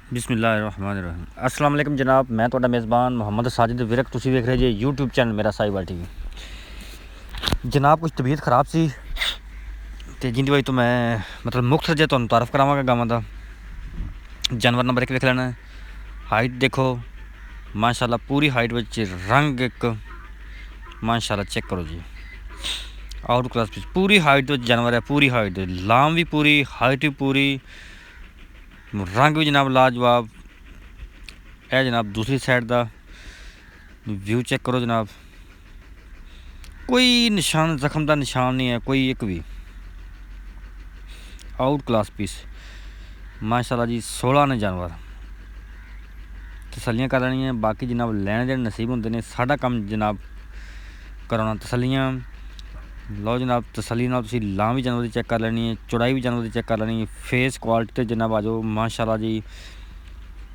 बिस्मिल्लाहिर्रहमानिर्रहीम। अस्सलाम वालेकुम जनाब, मैं ਤੁਹਾਡਾ मेज़बान मोहम्मद साजिद विरक। ਤੁਸੀਂ ਵੇਖ ਰਹੇ ਜੇ यूट्यूब चैनल मेरा साहिवाल टीवी। जनाब कुछ तबीयत ख़राब सी ਤੇ ਜਿੰਦੀ ਵਜ੍ਹਾ ਤੋਂ ਮੈਂ ਮਤਲਬ ਮੁਖਤਸਰ ਜੇ ਤੁਹਾਨੂੰ ਤਾਰਫ ਕਰਾਵਾਂਗਾ ਗਾਵਾਂ ਦਾ। ਜਾਨਵਰ ਨੰਬਰ 1 ਵੇਖ ਲੈਣਾ। ਹਾਈਟ ਦੇਖੋ ਮਾਸ਼ਾਅੱਲਾ, ਪੂਰੀ ਹਾਈਟ ਵਿੱਚ ਰੰਗ ਇੱਕ ਮਾਸ਼ਾਅੱਲਾ ਚੈੱਕ ਕਰੋ ਜੀ। ਆਊਟ ਕਲਾਸ ਵਿੱਚ ਪੂਰੀ ਹਾਈਟ ਵਿੱਚ ਜਾਨਵਰ ਹੈ, ਪੂਰੀ ਹਾਈਟ, ਲਾਮ ਵੀ ਪੂਰੀ, ਹਾਈਟ ਵੀ ਪੂਰੀ, रंग भी जनाब लाजवाब है। जनाब दूसरी साइड का व्यू चेक करो जनाब, कोई निशान जख्म का निशान नहीं है, कोई एक भी। आउट क्लास पीस माशाल्लाह जी। 16 ने जानवर तसलियाँ कर लेनी है। बाकी जनाब लैने जो नसीब होंगे ने, साडा काम जनाब कराना तसलियाँ। लो जनाब तसली नाल तुसीं लाम भी जानवर की चेक कर लेनी है, चौड़ाई भी जानवर की चेक कर लेनी है। फेस क्वालिटी तो जनाब आ जाओ माशाल्लाह जी।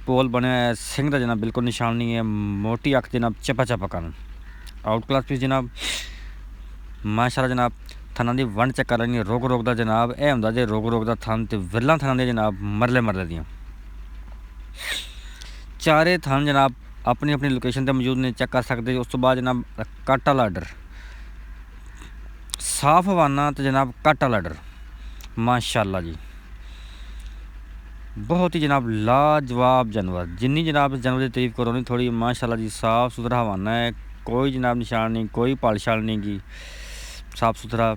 पोल बनया है, सिंह का जनाब बिल्कुल निशान नहीं है, मोटी अख जनाब चपा चपा कन। आउट क्लास पीस जनाब माशाल्लाह। जनाब थना की वंड चेक कर लेनी है। रोग रोग का जनाब यह होंदा जे रोग रोग का थन तो विरला थना दे जनाब मरले मरले दियाँ चारे थन जनाब अपनी अपनी लोकेशन पर मौजूद ने, चेक कर सकते। उस तो बाद जनाब कट वाला आर्डर साफ हवाना तो जनाब कट वाला आर्डर माशाल्लाह जी। बहुत ही जनाब लाजवाब जानवर, जिन्नी जनाब जानवर की तारीफ करो नहीं थोड़ी। माशाल्लाह जी साफ़ सुथरा हवाना है, कोई जनाब निशान नहीं, कोई पाल शाल नहीं की, साफ़ सुथरा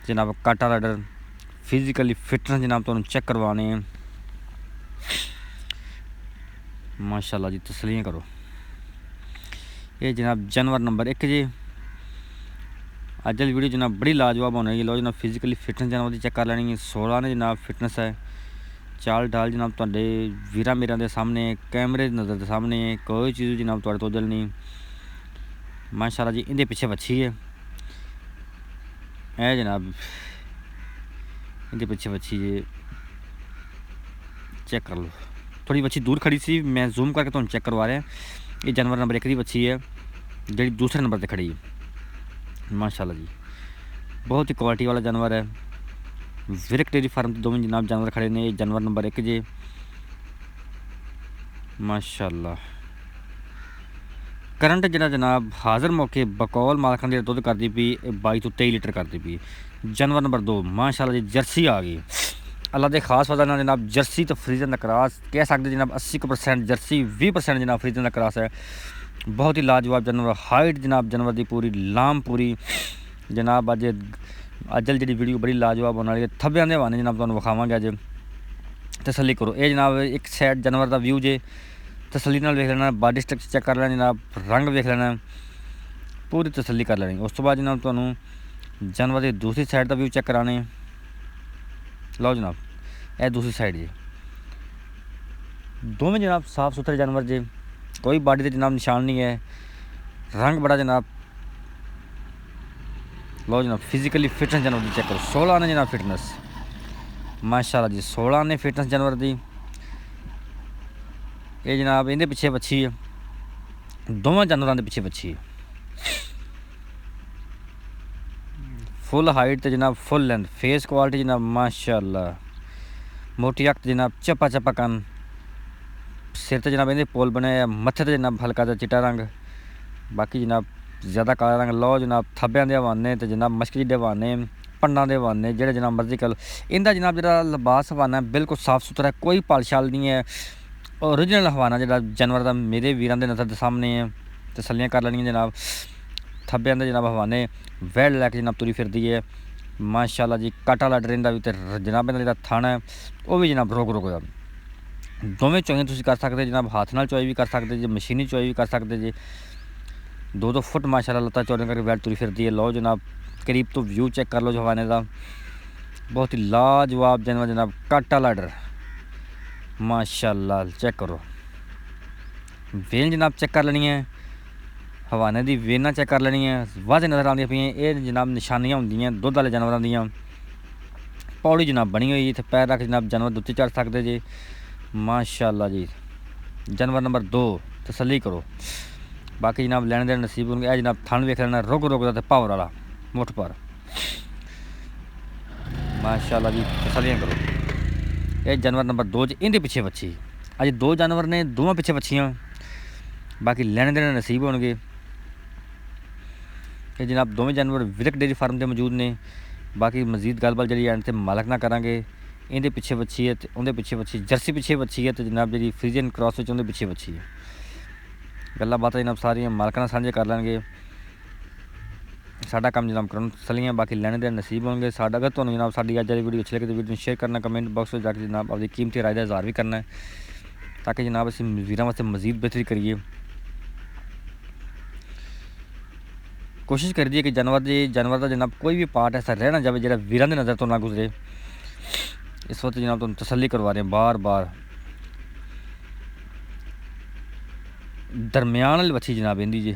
जनाब कट वाला आर्डर। फिजिकली फिटनेस जनाब तो चेक करवाने माशाल्लाह जी। तसलियाँ करो। ये जनाब जानवर नंबर 1 जी। अज वाली वीडियो जनाब बड़ी लाजवाब होने लगी। लो जनाब फिजिकली फिटनेस जनाब की चेक कर लेनी है। 16 ने जनाब फिटनेस है। चाल ढाल जनाब तुहाडे वीरा मेरा दे सामने, कैमरे नज़र के सामने, कोई चीज़ जनाब तुहाडे तो जल नहीं माशाल्लाह जी। इहदे पिछे बच्ची है ए जनाब, इहदे पिछे बच्ची है, चेक कर लो। थोड़ी बच्ची दूर खड़ी सी, मैं जूम करके तुहानूं चेक करवा रहा। ये जानवर नंबर 1 की बच्ची है जी, दूसरे नंबर पर खड़ी है माशाल्लाह जी। बहुत ही क्वालिटी वाला जानवर है। विरक डेयरी फार्म के दोवें जनाब जानवर खड़े ने। जानवर नंबर 1 जी माशाल्लाह। करंट जरा जनाब हाज़र मौके बकौल मालखान की दुध करती पी 22 तो 23 लीटर करती पी। जानवर नंबर 2 माशाल्लाह जी जर्सी आ गई। अल्लाह के खास वजह ना जनाब जर्सी तो फ्रीजन का क्रॉस कह सकते जनाब 80% जर्सी, 20% जनाब फ्रीजन का क्रॉस है। बहुत ही लाजवाब जानवर। हाइट जनाब जानवर की पूरी, लाम पूरी जनाब। अजल जी वीडियो बड़ी लाजवाब होने वाली है। थब्बियां दे हवाने जनाब तुहानूं विखावांगे अज, तसली करो। ये जनाब एक साइड जानवर का व्यू जे, तसली नाल वेख लेना। बॉडी स्ट्रक्चर चेक कर लेना जनाब, रंग वेख लेना, पूरी तसली कर लेनी। उस तो बाद जनाब तुहानूं जानवर की दूसरी साइड का व्यू चेक कराने। लो जनाब यह दूसरी साइड जी, दोवें जनाब साफ सुथरे जानवर जे, कोई बॉडी के जनाब निशान नहीं है, रंग बड़ा जनाब। लो जनाब फिजिकली फिटनेस जानवर की चेक करो। 16 ने जनाब फिटनेस माशाल्लाह जी। 16 ने फिटनेस जानवर की। ये जनाब इहदे पिछे बच्ची है, दोवें जानवरों के पिछे बच्ची है। फुल हाइट तो जनाब फुल लेंथ, फेस क्वालिटी जनाब माशाल्लाह। मोटी अख जनाब चपा चपा कन, सिर तो जनाब इहदे पोल बने, मत्थे ते जनाब हल्का जिहा चिट्टा रंग, बाकी जनाब ज़्यादा काला रंग। लो जनाब थब्बियां दे हवाने तो जनाब मशक दे हवाने, पंडां दे हवाने, जेह्ड़े जनाब मर्जी कर लो। इनका जनाब जो लिबास हवाना है बिल्कुल साफ सुथरा है, कोई पाल शाल नहीं है। ओरिजिनल हवाना जो जानवर का मेरे वीरां दे नज़र के सामने है। तसलियाँ कर लेनी जनाब। थब्बियां दे जनाब हवाने, वैड लैके जनाब तुरी फिरदी है माशाल्लाह जी। कट वाला ड्रेन का भी तो जनाब इहदा जिहड़ा थन है वह भी जनाब रोग रोग का। दोवें चोइयां तुसीं कर सकते जनाब, हाथ नाल चोई भी कर सकते जी, मशीनी चोई भी कर सकते जी। 2-2 फुट माशाल्लाह लत्तां चौड़ियां करके वैड तुरी फिरदी है। लो जनाब करीब तो व्यू चेक कर लो जो हवाने का। बहुत ही लाजवाब जानवर जनाब, कट वाला आर्डर माशाल्लाह। चेक करो। वेल जनाब चेक कर लेनी है, हवाने की वेना चेक कर लेनी है। वाज़े नज़र आती पई ये जनाब निशानियां होंदियां दुध वाले जानवरों दियां। पौड़ी जनाब बनी हुई, इत्थे पैर रख जनाब जानवर दुत्ते चढ़ सकते जी माशाल्लाह जी। जानवर नंबर 2 तसली करो। बाकी जनाब लैने देने नसीब होंगे। यह जनाब थन वेख लेना, रुग रुग का पावर वाला मुठ पर माशाल्लाह जी। तसलियाँ करो। ये जानवर नंबर 2 च इहदे पिछे बच्ची ਅੱਜ 2 ਜਾਨਵਰ ਨੇ, ਦੋਵਾਂ ਪਿੱਛੇ ਵੱਛੀਆਂ, ਬਾਕੀ ਲੈਣੇ ਦੇਣੇ ਨਸੀਬ ਹੋਣਗੇ। ਇਹ ਜਨਾਬ ਦੋਵੇਂ ਜਾਨਵਰ ਵਿਰਕ ਡੇਅਰੀ ਫਾਰਮ 'ਤੇ ਮੌਜੂਦ ਨੇ। ਬਾਕੀ ਮਜ਼ੀਦ ਗੱਲਬਾਤ ਜਿਹੜੀ ਐਂਡ 'ਤੇ ਮਾਲਕ ਨਾਲ ਕਰਾਂਗੇ। ਇਹਦੇ ਪਿੱਛੇ ਵੱਛੀ ਹੈ ਅਤੇ ਉਹਦੇ ਪਿੱਛੇ ਵੱਛੀ, ਜਰਸੀ ਪਿੱਛੇ ਵੱਛੀ ਹੈ ਅਤੇ ਜਨਾਬ ਜਿਹੜੀ ਫਰੀਜ਼ੀਅਨ ਕ੍ਰਾਸ ਵਿੱਚ ਉਹਦੇ ਪਿੱਛੇ ਵੱਛੀ ਹੈ। ਗੱਲਾਂ ਬਾਤਾਂ ਜਨਾਬ ਸਾਰੀਆਂ ਮਾਲਕਾਂ ਨਾਲ ਸਾਂਝੇ ਕਰ ਲੈਣਗੇ। ਸਾਡਾ ਕੰਮ ਜਨਾਬ ਕਰਨ ਤਸੱਲੀਆਂ, ਬਾਕੀ ਲੈਣੇ ਦੇ ਨਸੀਬ ਹੋਣਗੇ। ਸਾਡਾ ਅਗਰ ਤੁਹਾਨੂੰ ਜਨਾਬ ਸਾਡੀ ਅੱਜ ਦੀ ਵੀਡੀਓ ਅੱਛੀ ਲੱਗੇ ਤਾਂ ਵੀਡੀਓ ਨੂੰ ਸ਼ੇਅਰ ਕਰਨਾ, ਕਮੈਂਟ ਬਾਕਸ ਵਿੱਚ ਜਾ ਕੇ ਜਨਾਬ ਆਪਣੀ ਕੀਮਤੀ ਰਾਏ ਦਾ ਇਜ਼ਹਾਰ ਵੀ ਕਰਨਾ ਹੈ, ਤਾਂ ਕਿ ਜਨਾਬ ਅਸੀਂ ਵੀਰਾਂ ਵਾਸਤੇ ਮਜ਼ੀਦ ਬਿਹਤਰੀ ਕਰੀਏ। ਕੋਸ਼ਿਸ਼ ਕਰੀਏ ਕਿ ਜਾਨਵਰ ਦਾ ਜਨਾਬ ਕੋਈ ਵੀ ਪਾਰਟ ਐਸਾ ਰਹਿ ਨਾ ਜਾਵੇ ਜਿਹੜਾ ਵੀਰਾਂ ਦੀ ਨਜ਼ਰ ਤੋਂ ਨਾ ਗੁਜ਼ਰੇ। ਇਸ ਵਕਤ ਜਨਾਬ ਤੁਹਾਨੂੰ ਤਸੱਲੀ ਕਰਵਾ ਰਹੇ ਬਾਰ ਦਰਮਿਆਨ ਵਾਲੀ ਵੱਛੀ ਜਨਾਬ ਇਹਦੀ ਜੀ,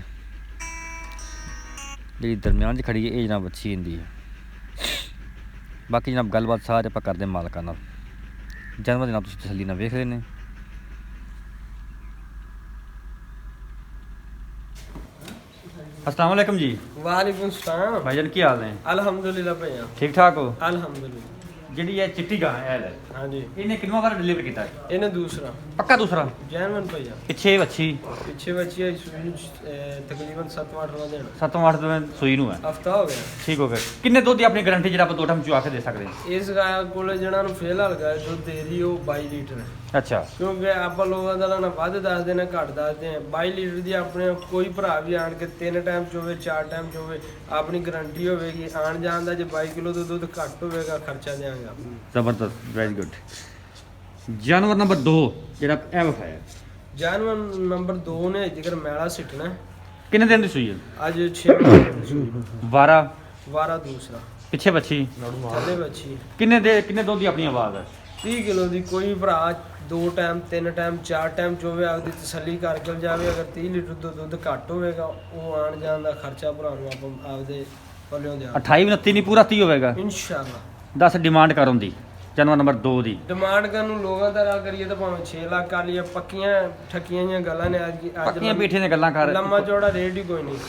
ਜਿਹੜੀ ਦਰਮਿਆਨ 'ਚ ਖੜੀ ਹੈ ਇਹ ਜਨਾਬ ਵੱਛੀ ਇਹਦੀ ਹੈ। ਬਾਕੀ ਜਨਾਬ ਗੱਲਬਾਤ ਸਾਰੇ ਆਪਾਂ ਕਰਦੇ ਮਾਲਕਾਂ ਨਾਲ। ਜਾਨਵਰ ਜਨਾਬ ਤੁਸੀਂ ਤਸੱਲੀ ਨਾਲ ਵੇਖ ਰਹੇ ਨੇ। अस्सलाम वालेकुम जी। वालेकुम सलाम भाईजान की हाल है? अल्हम्दुलिल्लाह भैया ठीक ठाक हो? अल्हम्दुलिल्लाह। ਜਿਹੜੀ ਇਹ ਚਿੱਟੀ ਗਾਂ ਹੈ हाँ जी ਇਹਨੇ ਕਿੰਨਾ ਵਾਰ ਡਿਲੀਵਰ ਕੀਤਾ ਹੈ? इन्हें दूसरा ਪੱਕਾ ਦੂਸਰਾ? जैनवन भैया ਪਿੱਛੇ ਵੱਛੀ पीछे बच्ची है तकरीबन 7-8 दिन 7-8 ਦਿਨ ਸੂਈ ਨੂੰ ਹੈ। हफ्ता हो गया। ਠੀਕ ਹੋ ਗਿਆ। ਕਿੰਨੇ ਦੁੱਧ ਦੀ ਆਪਣੀ ਗਾਰੰਟੀ ਜਿਹੜਾ ਆਪਾਂ 2 ਟਾਈਮ ਚੁਆ ਕੇ ਦੇ ਸਕਦੇ ਹਾਂ? इस गाय को जिन्हों ਨੂੰ ਫਿਲਹਾਲ ਗਾय ਦੁੱਧ ਦੇ ਰਹੀ ਉਹ 22 ਲੀਟਰ ਹੈ। ਅੱਛਾ ਕਿਉਂਕਿ ਆਪਾਂ ਲੋਕਾਂ ਦਾ ਨਾ ਵੱਧ ਦੱਸਦੇ ਨੇ ਘੱਟ ਦੱਸਦੇ ਆ। 22 ਲੀਟਰ ਦੀ ਆਪਣੇ ਕੋਈ ਭਰਾ ਵੀ ਆਣ ਕੇ 3 ਟਾਈਮ ਚ ਹੋਵੇ 4 ਟਾਈਮ ਚ ਹੋਵੇ ਆਪਣੀ ਗਾਰੰਟੀ ਹੋਵੇਗੀ। ਆਣ ਜਾਣ ਦਾ ਜੇ 22 ਕਿਲੋ ਦਾ ਦੁੱਧ ਘੱਟ ਹੋਵੇਗਾ ਖਰਚਾ ਦੇਵਾਂਗੇ ਆਪਾਂ। ਜ਼ਬਰਦਸਤ, ਵੈਰੀ ਗੁੱਡ। ਜਾਨਵਰ ਨੰਬਰ 2 ਜਿਹੜਾ ਇਹ ਵਿਖਾਇਆ, ਜਾਨਵਰ ਨੰਬਰ 2 ਨੇ ਜਿਗਰ ਮੈਲਾ ਸਿੱਟਣਾ ਕਿੰਨੇ ਦਿਨ ਦੀ ਸੂਈ ਹੈ? ਅੱਜ 6 ਮਹੀਨੇ 12 ਦੂਸਰਾ ਪਿੱਛੇ ਵੱਛੀ ਥੱਲੇ ਬੱਚੀ ਕਿੰਨੇ ਦੁੱਧ ਦੀ ਆਪਣੀ ਆਵਾਜ਼ ਹੈ? 30 ਕਿਲੋ ਦੀ। ਕੋਈ ਭਰਾ 2 ਟਾਈਮ 3 ਟਾਈਮ 4 ਟਾਈਮ ਚੋਵੇ ਆਪਦੀ ਤਸੱਲੀ ਕਰਕੇ ਜਾਵੇ। ਅਗਰ 30 ਲੀਟਰ ਤੋਂ ਦੁੱਧ ਘੱਟ ਹੋਵੇਗਾ ਉਹ ਆਣ ਜਾਣ ਦਾ ਖਰਚਾ ਭਰਾ ਨੂੰ ਆਪਾਂ ਆਪਦੇ ਪੱਲਿਓਂ ਦੇ 28 29 ਨਹੀਂ ਪੂਰਾ 30 ਹੋਵੇਗਾ ਇਨਸ਼ਾਅੱਲਾ। 10 ਡਿਮਾਂਡ ਕਰਨ ਦੀ ਜਾਨਵਰ ਨੰਬਰ 2 ਦੀ ਡਿਮਾਂਡ ਕਰਨ ਨੂੰ ਲੋਕਾਂ ਦਾ ਰਾਹ ਕਰੀਏ ਤਾਂ ਭਾਵੇਂ 6 ਲੱਖ ਕਰ ਲਈਏ। ਪੱਕੀਆਂ ਠੱਕੀਆਂ ਜਿਹੀਆਂ ਗੱਲਾਂ ਨੇ ਪੱਕੀਆਂ ਪੀਠੇ ਦੀਆਂ ਗੱਲਾਂ ਕਰ। ਲੰਮਾ ਚੌੜਾ ਰੇਟ ਹੀ ਕੋਈ ਨਹੀਂ।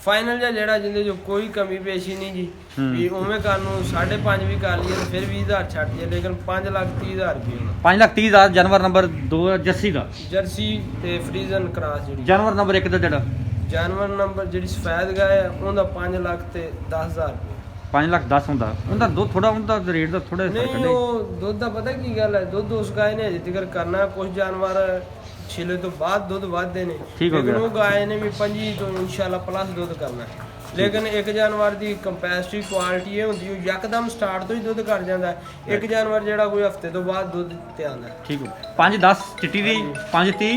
ਫਾਈਨਲ ਜਿਹੜਾ ਜਿੰਦੇ ਜੋ ਕੋਈ ਕਮੀ ਪੇਸ਼ੀ ਨਹੀਂ ਜੀ ਵੀ ਉਵੇਂ ਕਰਨ ਨੂੰ 5.5 ਵੀ ਕਰ ਲਈਏ ਤਾਂ ਫਿਰ 20,000 ਛੱਡ ਦਈਏ, ਲੇਕਿਨ 5,30,000 ਰੁਪਏ 5,30,000 ਜਾਨਵਰ ਨੰਬਰ 2 ਜਰਸੀ ਦਾ। ਜਰਸੀ ਤੇ ਫਰੀਜ਼ਨ ਕ੍ਰਾਸ ਜਿਹੜੀ ਜਾਨਵਰ ਨੰਬਰ 1 ਦਾ ਜਿਹੜਾ ਜਾਨਵਰ ਨੰਬਰ ਜਿਹੜੀ ਸਫੈਦ ਗਾय ਹੈ ਉਹਦਾ 5 ਲੱਖ ਤੇ 10,000 ਰੁਪਏ। 5,10,000 ਹੁੰਦਾ। ਉਹਦਾ ਦੁੱਧ ਥੋੜਾ, ਉਹਦਾ ਰੇਟ ਦਾ ਥੋੜਾ ਫਰਕ ਨਹੀਂ ਉਹ ਦੁੱਧ ਦਾ ਪਤਾ ਕੀ ਗੱਲ ਹੈ, ਦੁੱਧ ਉਸ ਗਾय ਨੇ ਅਜੇ ਤੱਕ ਕਰਨਾ। ਕੁਝ ਜਾਨਵਰ ਛਿਲੇ ਤੋਂ ਬਾਅਦ ਦੁੱਧ ਵੱਧਦੇ ਨੇ, ਠੀਕ ਹੋ ਗਿਆ। ਉਹ ਗਾय ਨੇ ਵੀ 25 ਤੋਂ ਇਨਸ਼ਾਅੱਲਾ ਪਲੱਸ ਦੁੱਧ ਕਰਨਾ ਹੈ। ਲੇਕਿਨ ਇੱਕ ਜਾਨਵਰ ਦੀ ਕੰਪੈਸਿਟੀ ਕੁਆਲਿਟੀ ਇਹ ਹੁੰਦੀ ਉਹ ਯਕਦਮ ਸਟਾਰਟ ਤੋਂ ਹੀ ਦੁੱਧ ਕਰ ਜਾਂਦਾ। ਇੱਕ ਜਾਨਵਰ ਜਿਹੜਾ ਕੋਈ ਹਫਤੇ ਤੋਂ ਬਾਅਦ ਦੁੱਧ ਤੇ ਆਉਂਦਾ। ਠੀਕ ਹੋ। 5-10 ਚਿੱਟੀ ਦੀ, 5-30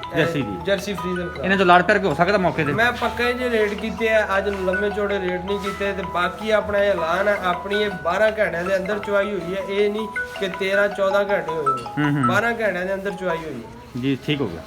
ਜਰਸੀ ਦੀ। ਜਰਸੀ ਫਰੀਜ਼ਨ ਇਹਨਾਂ ਤੋਂ ਲਾੜ ਪਿਆਰ ਹੋ ਸਕਦਾ ਮੌਕੇ ਤੇ। ਮੈਂ ਪੱਕੇ ਜੇ ਰੇਟ ਕੀਤੇ ਆ, ਅੱਜ ਲੰਮੇ ਚੌੜੇ ਰੇਟ ਨਹੀਂ ਕੀਤੇ। ਤੇ ਬਾਕੀ ਆਪਣਾ ਇਹ ਐਲਾਨ ਹੈ, ਆਪਣੀ ਇਹ 12 ਘੰਟਿਆਂ ਦੇ ਅੰਦਰ ਚੁਆਈ ਹੋਈ ਹੈ। ਇਹ ਨਹੀਂ ਕਿ 13-14 ਘੰਟੇ ਹੋਏ। 12 ਘੰਟਿਆਂ ਦੇ ਅੰਦਰ ਚੁਆਈ ਹੋਈ ਹੈ ਜੀ। ਠੀਕ ਹੋ ਗਿਆ।